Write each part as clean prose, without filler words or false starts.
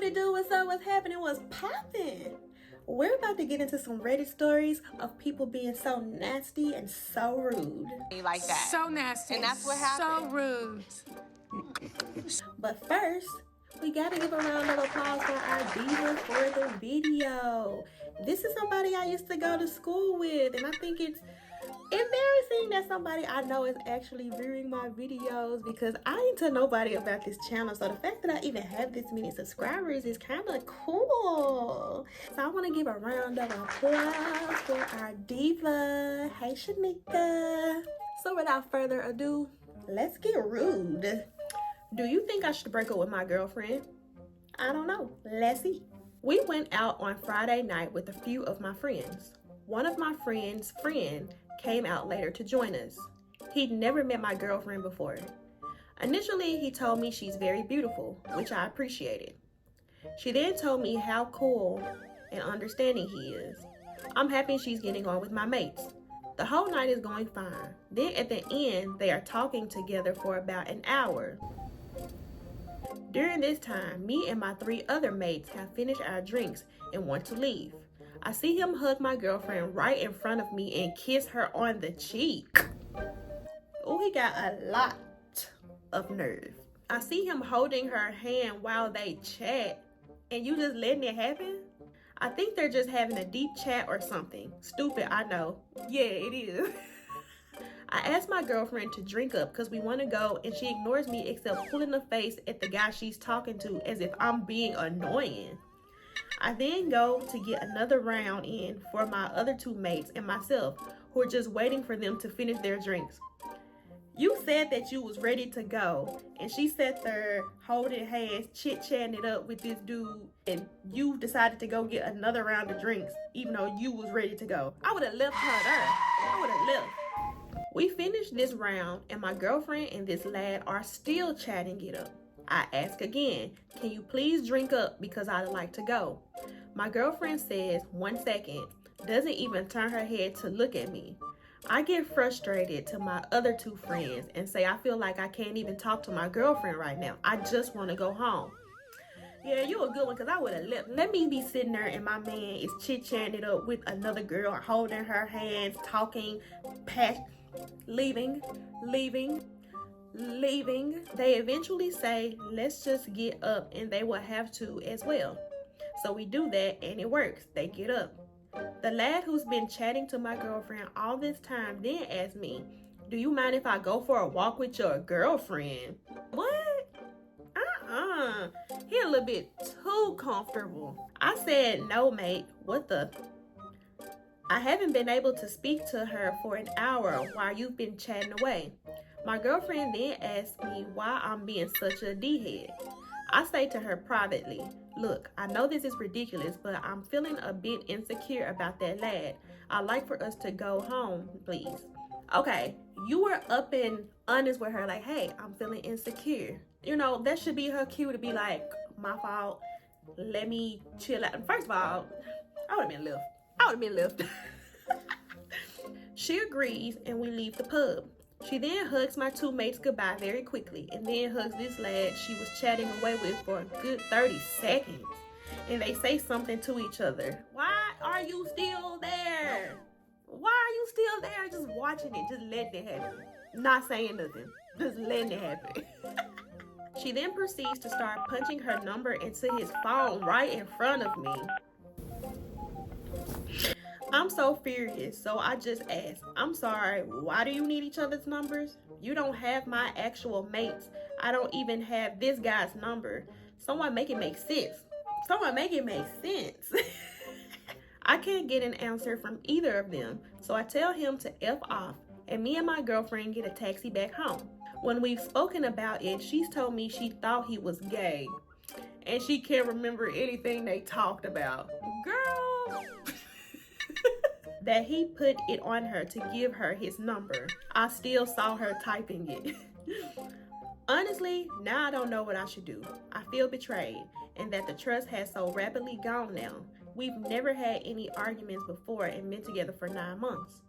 what it do, what's up, what's happening, what's popping? We're about to get into some Reddit stories of people being so nasty and so rude. Like that. So nasty. And that's what happened. So rude. But first, we gotta give a round of applause for our diva for the video. This is somebody I used to go to school with, and I think it's embarrassing that somebody I know is actually viewing my videos because I ain't tell nobody about this channel. So the fact that I even have this many subscribers is kind of cool. So I want to give a round of applause for our diva. Hey, Shanika. So without further ado, let's get rude. Do you think I should break up with my girlfriend? I don't know. Let's see. We went out on Friday night with a few of my friends. One of my friend's friend came out later to join us. He'd never met my girlfriend before. Initially, he told me she's very beautiful, which I appreciated. She then told me how cool and understanding he is. I'm happy she's getting on with my mates. The whole night is going fine. Then at the end, they are talking together for about an hour. During this time, me and my 3 other mates have finished our drinks and want to leave. I see him hug my girlfriend right in front of me and kiss her on the cheek. Oh, he got a lot of nerve. I see him holding her hand while they chat, and you just letting it happen? I think they're just having a deep chat or something. Stupid, I know. Yeah, it is. I asked my girlfriend to drink up because we want to go, and she ignores me except pulling the face at the guy she's talking to as if I'm being annoying. I then go to get another round in for my other 2 mates and myself, who are just waiting for them to finish their drinks. You said that you was ready to go, and she sat there holding hands, chit-chatting it up with this dude, and you decided to go get another round of drinks, even though you was ready to go. I would have left her there. I would have left. We finished this round, and my girlfriend and this lad are still chatting it up. I ask again, can you please drink up because I'd like to go? My girlfriend says, 1 second, doesn't even turn her head to look at me. I get frustrated to my other 2 friends and say I feel like I can't even talk to my girlfriend right now. I just want to go home. Yeah, you a good one because I would have left. Let me be sitting there and my man is chit-chatting it up with another girl, holding her hands, talking, leaving. They eventually say, let's just get up, and they will have to as well. So we do that and it works. They get up. The lad who's been chatting to my girlfriend all this time then asked me, do you mind if I go for a walk with your girlfriend? What? He a little bit too comfortable. I said, no, mate. What the? I haven't been able to speak to her for an hour while you've been chatting away. My girlfriend then asked me why I'm being such a D-head. I say to her privately, look, I know this is ridiculous, but I'm feeling a bit insecure about that lad. I'd like for us to go home, please. Okay, you were up and honest with her, like, hey, I'm feeling insecure. You know, that should be her cue to be like, my fault. Let me chill out. First of all, I would have been left. She agrees and we leave the pub. She then hugs my 2 mates goodbye very quickly and then hugs this lad she was chatting away with for a good 30 seconds. And they say something to each other. Why are you still there? Why are you still there? Just watching it, just letting it happen. Not saying nothing, just letting it happen. She then proceeds to start punching her number into his phone right in front of me. I'm so furious, so I just asked, I'm sorry, why do you need each other's numbers? You don't have my actual mates. I don't even have this guy's number. Someone make it make sense. I can't get an answer from either of them, so I tell him to F off, and me and my girlfriend get a taxi back home. When we've spoken about it, she's told me she thought he was gay, and she can't remember anything they talked about. Girl! That he put it on her to give her his number. I still saw her typing it. Honestly, now I don't know what I should do. I feel betrayed and that the trust has so rapidly gone now. We've never had any arguments before and been together for 9 months.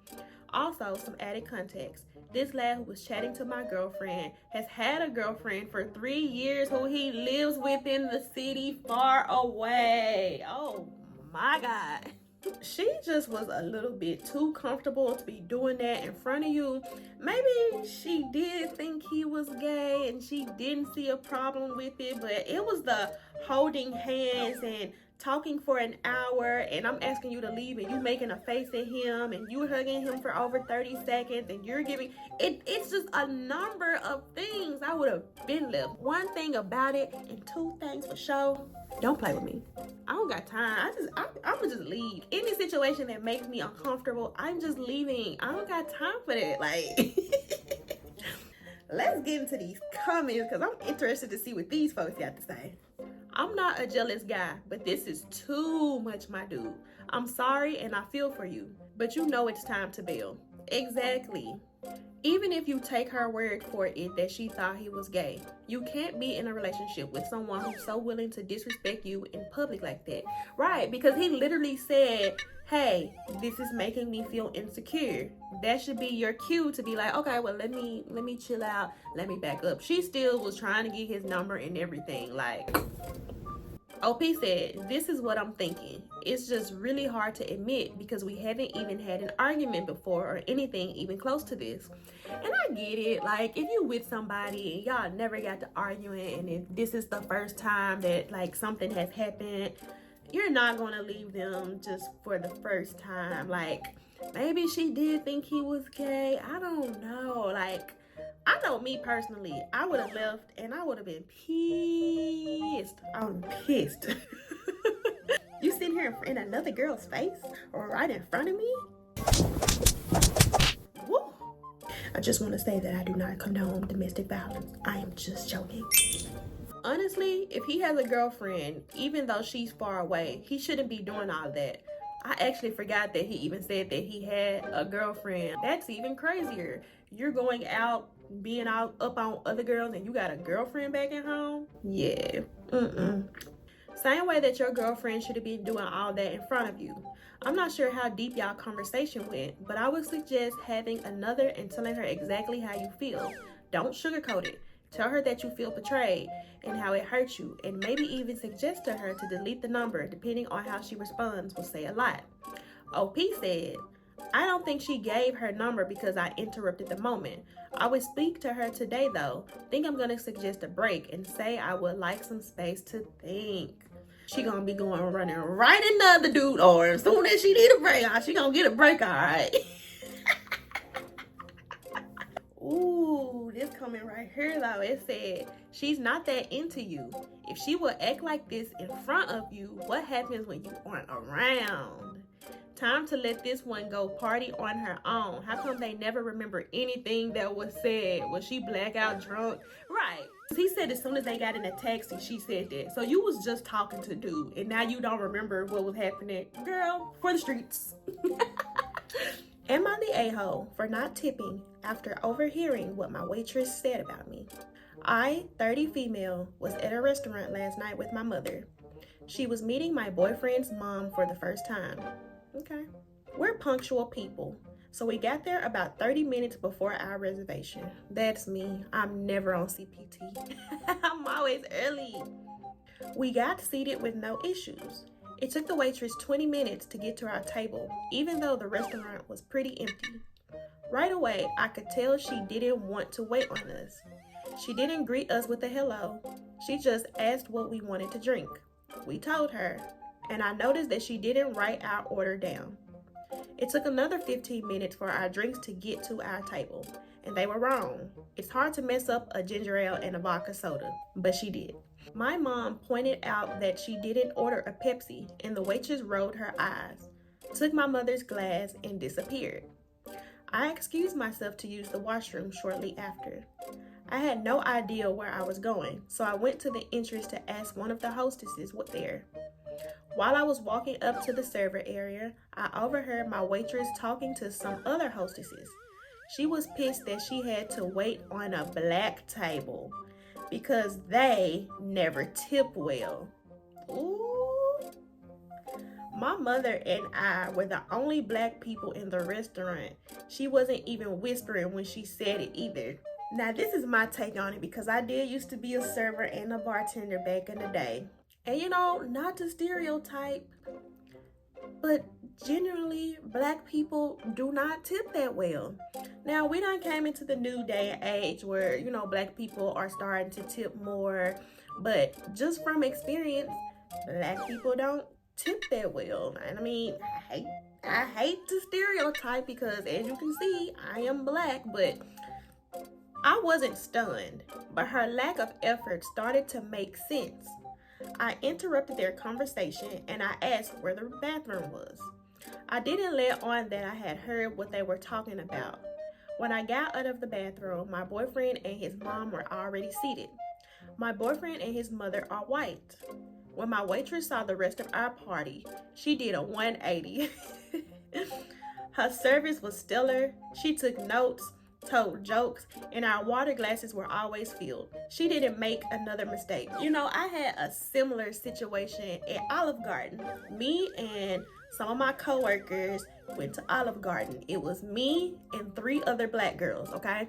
Also, some added context. This lad who was chatting to my girlfriend has had a girlfriend for 3 years who he lives with in the city far away. Oh my God. She just was a little bit too comfortable to be doing that in front of you. Maybe she did think he was gay and she didn't see a problem with it, but it was the holding hands and talking for an hour, and I'm asking you to leave and you making a face at him and you hugging him for over 30 seconds and you're giving it's just a number of things. I would have been left. One thing about it, and two things for sure, don't play with me. I don't got time. I'ma just leave. Any situation that makes me uncomfortable, I'm just leaving. I don't got time for that. Like let's get into these comments because I'm interested to see what these folks got to say. I'm not a jealous guy, but this is too much, my dude. I'm sorry and I feel for you, but you know it's time to bail. Exactly. Even if you take her word for it that she thought he was gay, you can't be in a relationship with someone who's so willing to disrespect you in public like that. Right, because he literally said, hey, this is making me feel insecure. That should be your cue to be like, okay, well, let me chill out. Let me back up. She still was trying to get his number and everything. Like, OP said, this is what I'm thinking. It's just really hard to admit because we haven't even had an argument before or anything even close to this. And I get it. Like, if you with somebody and y'all never got to arguing and if this is the first time that like something has happened, you're not going to leave them just for the first time. Like, maybe she did think he was gay. I don't know. Like, I know me personally, I would have left and I would have been pissed. I'm pissed. You sitting here in another girl's face or right in front of me? Woo. I just want to say that I do not condone domestic violence. I am just joking. Honestly, if he has a girlfriend, even though she's far away, he shouldn't be doing all that. I actually forgot that he even said that he had a girlfriend. That's even crazier. You're going out, being out up on other girls, and you got a girlfriend back at home? Yeah. Same way that your girlfriend should have been doing all that in front of you. I'm not sure how deep y'all conversation went, but I would suggest having another and telling her exactly how you feel. Don't sugarcoat it. Tell her that you feel betrayed and how it hurts you, and maybe even suggest to her to delete the number. Depending on how she responds will say a lot. OP said, I don't think she gave her number because I interrupted the moment. I would speak to her today though. Think I'm gonna suggest a break and say I would like some space to think. She gonna be going running right into the other dude, or as soon as she need a break, she gonna get a break, all right? Ooh, this coming right here though. It said, she's not that into you. If she will act like this in front of you, what happens when you aren't around? Time to let this one go party on her own. How come they never remember anything that was said? Was she blackout drunk? Right. He said as soon as they got in a taxi, she said that. So you was just talking to dude, and now you don't remember what was happening. Girl, for the streets. Am I the a-hole for not tipping after overhearing what my waitress said about me? I, 30 female, was at a restaurant last night with my mother. She was meeting my boyfriend's mom for the first time. Okay. We're punctual people, so we got there about 30 minutes before our reservation. That's me. I'm never on CPT. I'm always early. We got seated with no issues. It took the waitress 20 minutes to get to our table, even though the restaurant was pretty empty. Right away, I could tell she didn't want to wait on us. She didn't greet us with a hello. She just asked what we wanted to drink. We told her, and I noticed that she didn't write our order down. It took another 15 minutes for our drinks to get to our table, and they were wrong. It's hard to mess up a ginger ale and a vodka soda, but she did. My mom pointed out that she didn't order a Pepsi, and the waitress rolled her eyes, took my mother's glass, and disappeared. I excused myself to use the washroom shortly after. I had no idea where I was going, so I went to the entrance to ask one of the hostesses what there. While I was walking up to the server area, I overheard my waitress talking to some other hostesses. She was pissed that she had to wait on a black table because they never tip well. Ooh. My mother and I were the only black people in the restaurant. She wasn't even whispering when she said it either. Now, this is my take on it because I did used to be a server and a bartender back in the day. And you know, not to stereotype, but generally, black people do not tip that well. Now, we done came into the new day and age where, you know, black people are starting to tip more. But just from experience, black people don't tip that well. And I mean, I hate to stereotype because, as you can see, I am black, but I wasn't stunned, but her lack of effort started to make sense. I interrupted their conversation and I asked where the bathroom was. I didn't let on that I had heard what they were talking about. When I got out of the bathroom, my boyfriend and his mom were already seated. My boyfriend and his mother are white. When my waitress saw the rest of our party, she did a 180. Her service was stellar. She took notes, told jokes, and our water glasses were always filled. She didn't make another mistake. You know, I had a similar situation at Olive Garden. Me and some of my coworkers went to Olive Garden. It was me and 3 other black girls, okay?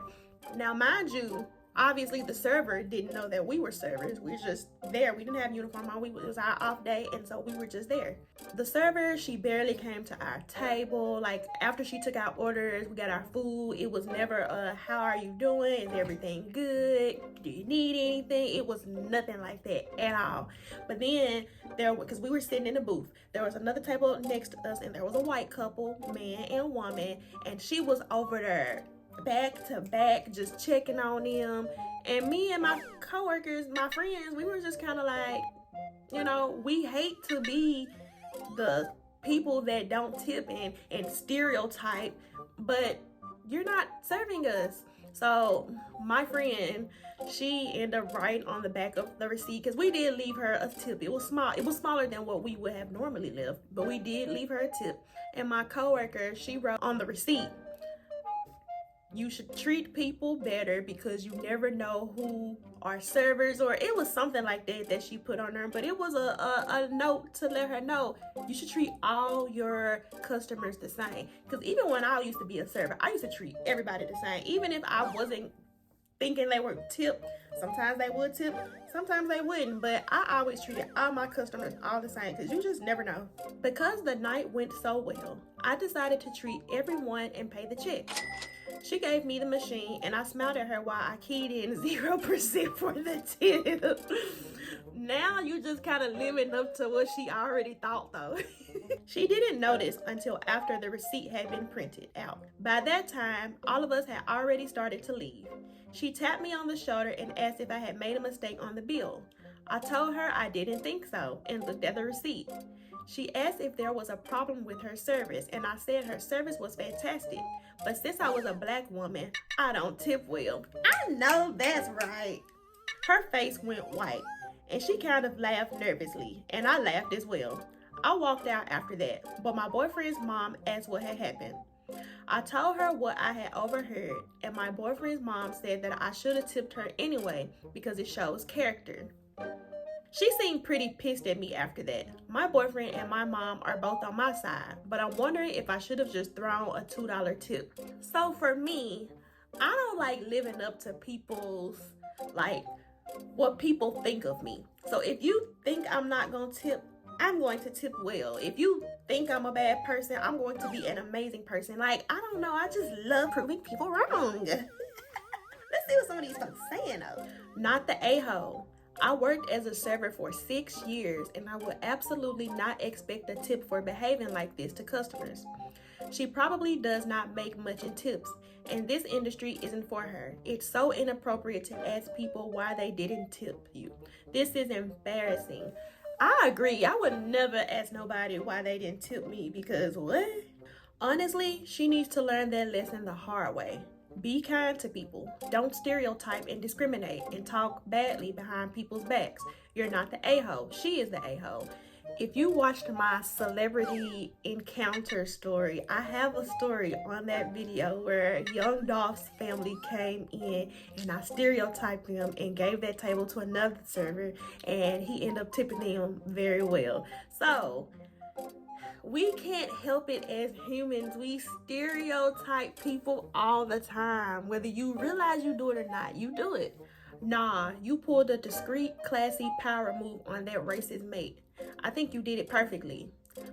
Now, mind you, obviously the server didn't know that we were servers. We were just there. We didn't have uniform on. It was our off day, and so we were just there. The server, she barely came to our table. Like, after she took our orders, we got our food. It was never how are you doing? Is everything good? Do you need anything? It was nothing like that at all. But then because we were sitting in a booth, there was another table next to us, and there was a white couple, man and woman, and she was over there back to back, just checking on them. And me and my coworkers, my friends, we were just kind of like, you know, we hate to be the people that don't tip and stereotype, but you're not serving us. So my friend, she ended up writing on the back of the receipt, because we did leave her a tip. It was small. It was smaller than what we would have normally left, but we did leave her a tip. And my coworker, she wrote on the receipt, you should treat people better because you never know who are servers, or it was something like that she put on her. But it was a note to let her know you should treat all your customers the same. Because even when I used to be a server, I used to treat everybody the same. Even if I wasn't thinking they were tipped, sometimes they would tip, sometimes they wouldn't. But I always treated all my customers all the same, because you just never know. Because the night went so well, I decided to treat everyone and pay the check. She gave me the machine and I smiled at her while I keyed in 0% for the tip. Now you just kind of living up to what she already thought though. She didn't notice until after the receipt had been printed out. By that time, all of us had already started to leave. She tapped me on the shoulder and asked if I had made a mistake on the bill. I told her I didn't think so and looked at the receipt. She asked if there was a problem with her service, and I said her service was fantastic. But since I was a black woman, I don't tip well. I know that's right. Her face went white, and she kind of laughed nervously, and I laughed as well. I walked out after that, but my boyfriend's mom asked what had happened. I told her what I had overheard, and my boyfriend's mom said that I should have tipped her anyway because it shows character. She seemed pretty pissed at me after that. My boyfriend and my mom are both on my side, but I'm wondering if I should have just thrown a $2 tip. So for me, I don't like living up to people's, like, what people think of me. So if you think I'm not gonna tip, I'm going to tip well. If you think I'm a bad person, I'm going to be an amazing person. Like, I don't know, I just love proving people wrong. Let's see what some of these folks saying though. Not the a-hole. I worked as a server for 6 years, and I would absolutely not expect a tip for behaving like this to customers. She probably does not make much in tips, and this industry isn't for her. It's so inappropriate to ask people why they didn't tip you. This is embarrassing. I agree. I would never ask nobody why they didn't tip me, because what? Honestly, she needs to learn that lesson the hard way. Be kind to people. Don't stereotype and discriminate and talk badly behind people's backs. You're not the a-hole. She is the a-hole. If you watched my celebrity encounter story, I have a story on that video where Young Dolph's family came in and I stereotyped them and gave that table to another server, and he ended up tipping them very well. So We can't help it as humans. We stereotype people all the time. Whether you realize you do it or not, you do it. Nah, you pulled a discreet, classy power move on that racist mate. I think you did it perfectly.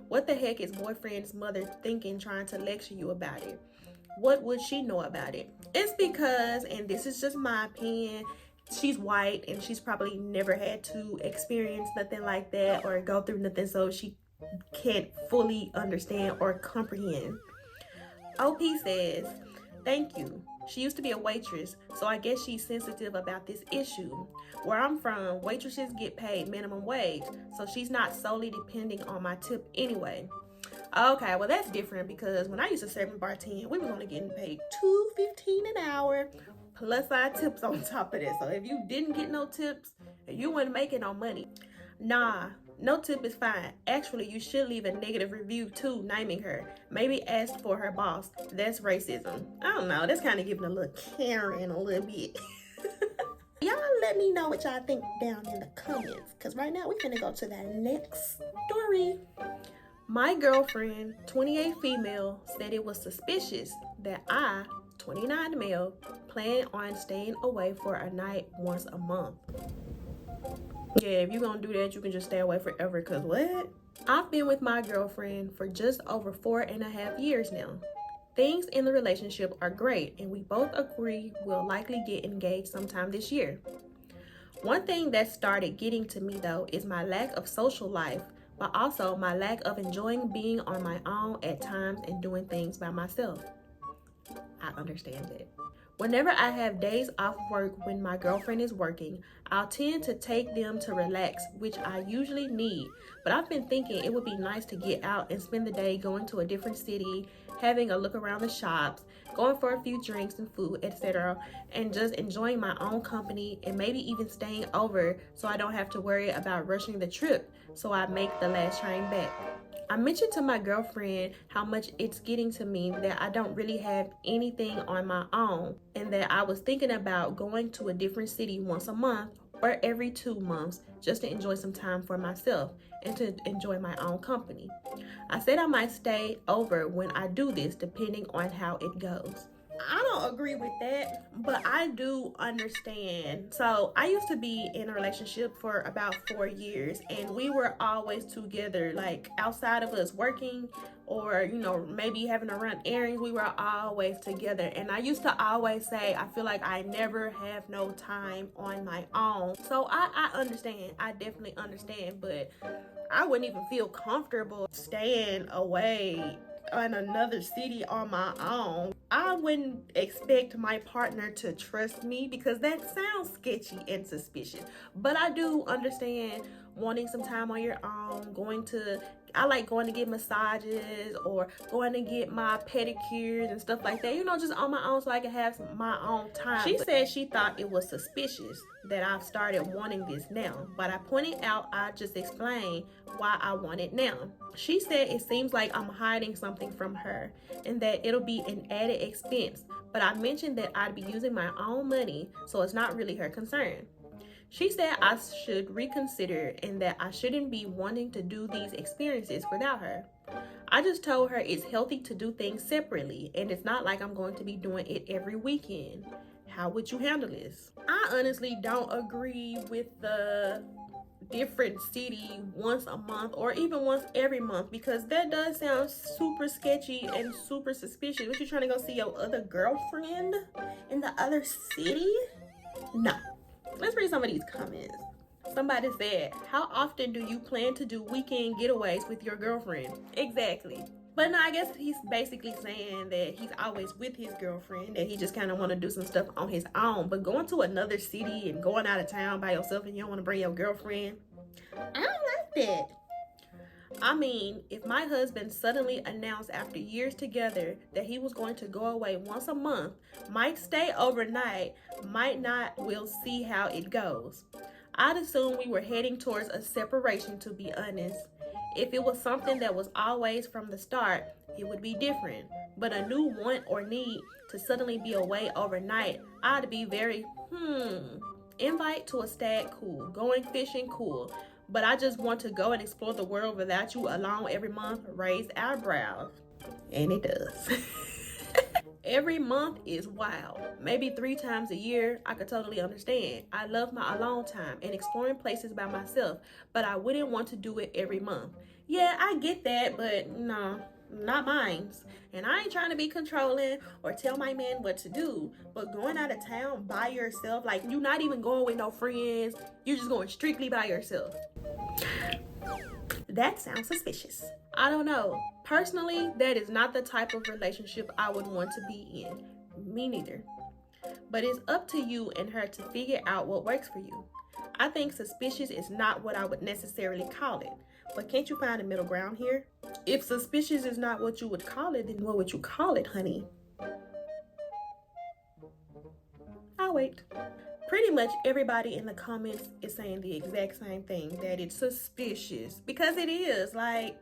What the heck is boyfriend's mother thinking trying to lecture you about it? What would she know about it? It's because, and this is just my opinion, she's white and she's probably never had to experience nothing like that or go through nothing, so she can't fully understand or comprehend. OP says, thank you. She used to be a waitress, so I guess she's sensitive about this issue. Where I'm from, waitresses get paid minimum wage, so she's not solely depending on my tip anyway. Okay, well that's different because when I used to serve in bartend, we was only getting paid $2.15 an hour plus our tips on top of that. So if you didn't get no tips, you weren't making no money. Nah, no tip is fine. Actually, you should leave a negative review too, naming her. Maybe ask for her boss. That's racism. I don't know. That's kind of giving a little Karen a little bit. Y'all let me know what y'all think down in the comments. Because right now, we're going to go to that next story. My girlfriend, 28 female, said it was suspicious that I, 29 male, plan on staying away for a night once a month. Yeah, if you're gonna do that, you can just stay away forever, because what? I've been with my girlfriend for just over 4.5 years now. Things in the relationship are great, and we both agree we'll likely get engaged sometime this year. One thing that started getting to me, though, is my lack of social life, but also my lack of enjoying being on my own at times and doing things by myself. I understand that. Whenever I have days off work when my girlfriend is working, I'll tend to take them to relax, which I usually need. But I've been thinking it would be nice to get out and spend the day going to a different city, having a look around the shops, going for a few drinks and food, etc., and just enjoying my own company and maybe even staying over so I don't have to worry about rushing the trip so I make the last train back. I mentioned to my girlfriend how much it's getting to me that I don't really have anything on my own, and that I was thinking about going to a different city once a month or every 2 months just to enjoy some time for myself and to enjoy my own company. I said I might stay over when I do this depending on how it goes. I don't agree with that, but I do understand. So I used to be in a relationship for about 4 years, and we were always together, like outside of us working or, maybe having to run errands, we were always together. And I used to always say, I feel like I never have no time on my own. So I understand. I definitely understand, but I wouldn't even feel comfortable staying away in another city on my own. I wouldn't expect my partner to trust me because that sounds sketchy and suspicious. But I do understand wanting some time on your own, I like going to get massages or going to get my pedicures and stuff like that, just on my own so I can have my own time. She said she thought it was suspicious that I've started wanting this now, but I pointed out I just explained why I want it now. She said it seems like I'm hiding something from her and that it'll be an added expense, but I mentioned that I'd be using my own money, so it's not really her concern. She said I should reconsider and that I shouldn't be wanting to do these experiences without her. I just told her it's healthy to do things separately, and it's not like I'm going to be doing it every weekend. How would you handle this? I honestly don't agree with the different city once a month or even once every month, because that does sound super sketchy and super suspicious. What, you trying to go see your other girlfriend in the other city? No. Let's read some of these comments. Somebody said, how often do you plan to do weekend getaways with your girlfriend? Exactly. But no, I guess he's basically saying that he's always with his girlfriend, that he just kind of want to do some stuff on his own. But going to another city and going out of town by yourself and you don't want to bring your girlfriend, I don't like that. I mean, if my husband suddenly announced after years together that he was going to go away once a month, might stay overnight, might not, we'll see how it goes. I'd assume we were heading towards a separation, to be honest. If it was something that was always from the start, it would be different. But a new want or need to suddenly be away overnight, I'd be very, Invite to a stag, cool. Going fishing, cool. but I just want to go and explore the world without you alone every month. Raise eyebrows. And it does. Every month is wild. Maybe 3 times a year, I could totally understand. I love my alone time and exploring places by myself, but I wouldn't want to do it every month. Yeah, I get that, but no, not mine. And I ain't trying to be controlling or tell my man what to do, but going out of town by yourself, like you're not even going with no friends, you're just going strictly by yourself. That sounds suspicious. I don't know. Personally, that is not the type of relationship I would want to be in. Me neither. But it's up to you and her to figure out what works for you. I think suspicious is not what I would necessarily call it. But can't you find a middle ground here? If suspicious is not what you would call it, then what would you call it, honey? I'll wait. Pretty much everybody in the comments is saying the exact same thing, that it's suspicious. Because it is. Like,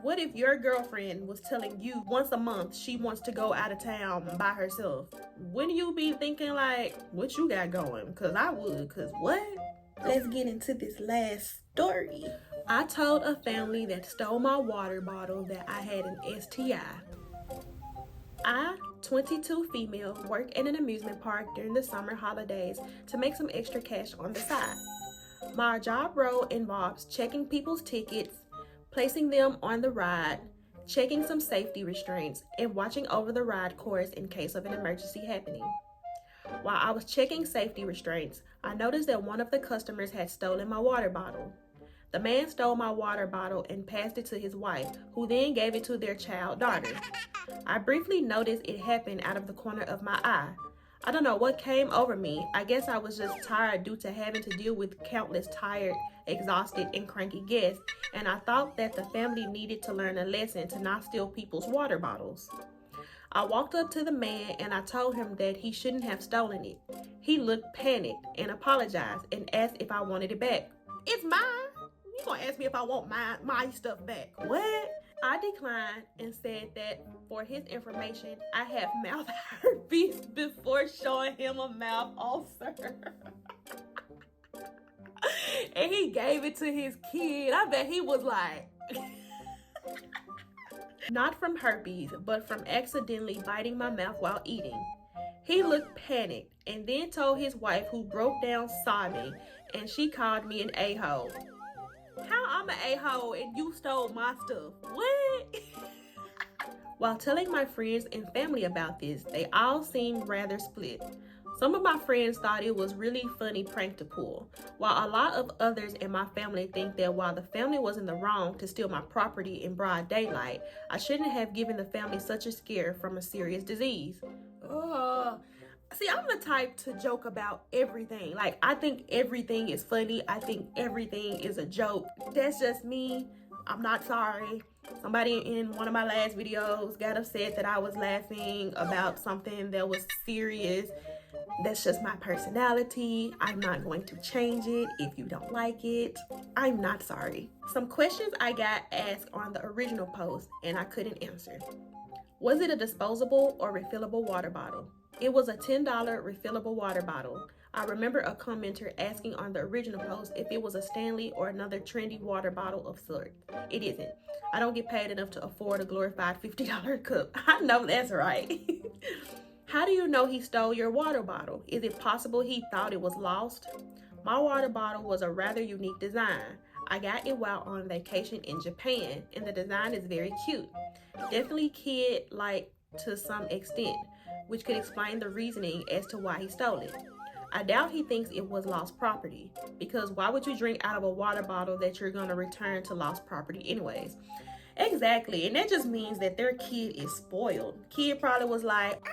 what if your girlfriend was telling you once a month she wants to go out of town by herself? Wouldn't you be thinking like, what you got going? Because I would. Because what? Let's get into this last story. I told a family that stole my water bottle that I had an STI. I, 22 female, work in an amusement park during the summer holidays to make some extra cash on the side. My job role involves checking people's tickets, placing them on the ride, checking some safety restraints, and watching over the ride course in case of an emergency happening. While I was checking safety restraints, I noticed that one of the customers had stolen my water bottle. The man stole my water bottle and passed it to his wife, who then gave it to their child daughter. I briefly noticed it happen out of the corner of my eye. I don't know what came over me. I guess I was just tired due to having to deal with countless tired, exhausted, and cranky guests, and I thought that the family needed to learn a lesson to not steal people's water bottles. I walked up to the man and I told him that he shouldn't have stolen it. He looked panicked and apologized and asked if I wanted it back. It's mine. You gonna ask me if I want my stuff back? What? I declined and said that for his information, I have mouth herpes before showing him a mouth ulcer. And he gave it to his kid. I bet he was like... Not from herpes, but from accidentally biting my mouth while eating. He looked panicked and then told his wife, who broke down sobbing, and she called me an a-hole. How I'm an a-hole and you stole my stuff? What? While telling my friends and family about this, they all seemed rather split. Some of my friends thought it was really funny prank to pull, while a lot of others in my family think that while the family was in the wrong to steal my property in broad daylight, I shouldn't have given the family such a scare from a serious disease. See, I'm the type to joke about everything. Like, I think everything is funny. I think everything is a joke. That's just me. I'm not sorry. Somebody in one of my last videos got upset that I was laughing about something that was serious. That's just my personality. I'm not going to change it if you don't like it. I'm not sorry. Some questions I got asked on the original post and I couldn't answer. Was it a disposable or refillable water bottle? It was a $10 refillable water bottle. I remember a commenter asking on the original post if it was a Stanley or another trendy water bottle of sort. It isn't. I don't get paid enough to afford a glorified $50 cup. I know that's right. How do you know he stole your water bottle? Is it possible he thought it was lost? My water bottle was a rather unique design. I got it while on vacation in Japan, and the design is very cute. Definitely kid-like to some extent, which could explain the reasoning as to why he stole it. I doubt he thinks it was lost property, because why would you drink out of a water bottle that you're going to return to lost property anyways? Exactly, and that just means that their kid is spoiled. Kid probably was like,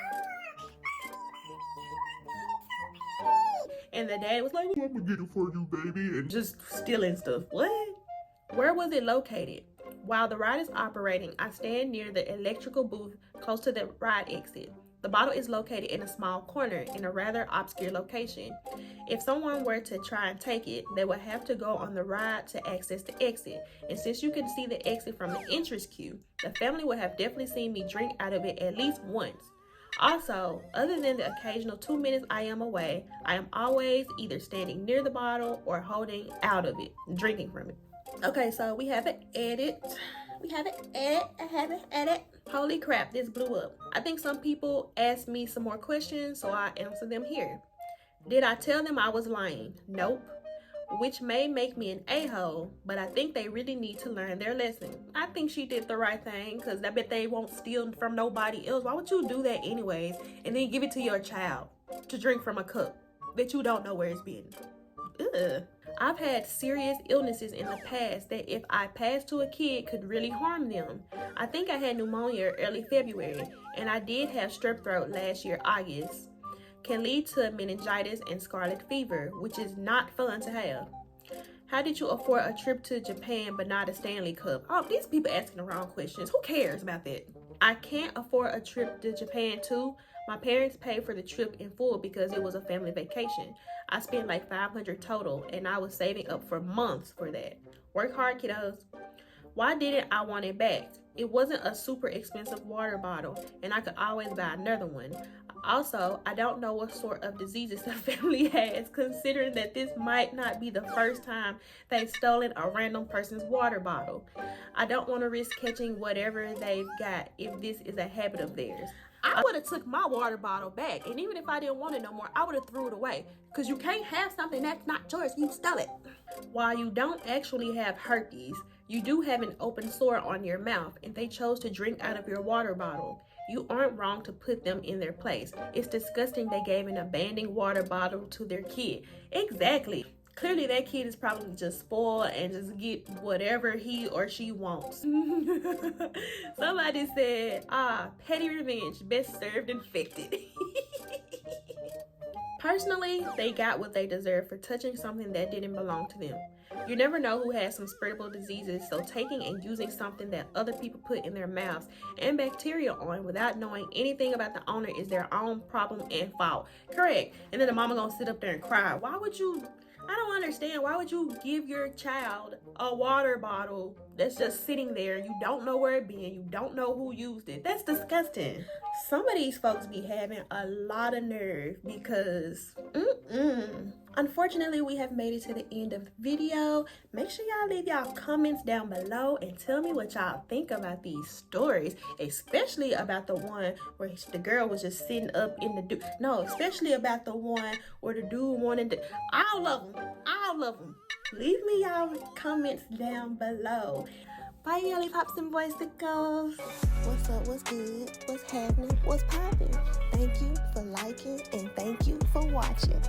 and the dad was like, I'm gonna get it for you, baby, and just stealing stuff. What? Where was it located? While the ride is operating, I stand near the electrical booth close to the ride exit. The bottle is located in a small corner in a rather obscure location. If someone were to try and take it, they would have to go on the ride to access the exit. And since you can see the exit from the entrance queue, the family would have definitely seen me drink out of it at least once. Also, other than the occasional 2 minutes I am away, I am always either standing near the bottle or holding out of it, drinking from it. Okay, so we have an edit. We have an edit. I have an edit. Holy crap, this blew up. I think some people asked me some more questions, so I answer them here. Did I tell them I was lying? Nope. Which may make me an a-hole, but I think they really need to learn their lesson. I think she did the right thing, because I bet they won't steal from nobody else. Why would you do that anyways, and then give it to your child to drink from a cup that you don't know where it's been? Ugh. I've had serious illnesses in the past that if I passed to a kid could really harm them. I think I had pneumonia early February, and I did have strep throat last year, August. Can lead to meningitis and scarlet fever, which is not fun to have. How did you afford a trip to Japan but not a Stanley Cup? Oh, these people asking the wrong questions. Who cares about that? I can't afford a trip to Japan too. My parents paid for the trip in full because it was a family vacation. I spent like $500 total, and I was saving up for months for that. Work hard, kiddos. Why didn't I want it back? It wasn't a super expensive water bottle, and I could always buy another one. Also, I don't know what sort of diseases the family has, considering that this might not be the first time they've stolen a random person's water bottle. I don't want to risk catching whatever they've got if this is a habit of theirs. I would have took my water bottle back, and even if I didn't want it no more, I would have threw it away, because you can't have something that's not yours. You stole it. While you don't actually have herpes, you do have an open sore on your mouth, and they chose to drink out of your water bottle. You aren't wrong to put them in their place. It's disgusting they gave an abandoned water bottle to their kid. Exactly. Clearly that kid is probably just spoiled and just get whatever he or she wants. Somebody said, petty revenge, best served infected. Personally, they got what they deserve for touching something that didn't belong to them. You never know who has some spreadable diseases, so taking and using something that other people put in their mouths and bacteria on without knowing anything about the owner is their own problem and fault. Correct. And then the mama gonna sit up there and cry. Why would you? I don't understand. Why would you give your child a water bottle that's just sitting there? You don't know where it been. You don't know who used it. That's disgusting. Some of these folks be having a lot of nerve because, Unfortunately, we have made it to the end of the video. Make sure y'all leave y'all comments down below and tell me what y'all think about these stories, especially about the one where the girl was just sitting up in the dude. No, especially about the one where the dude wanted to. All of them. Leave me y'all comments down below. Bye, lollipops and boysicles. What's up? What's good? What's happening? What's popping? Thank you for liking and thank you for watching.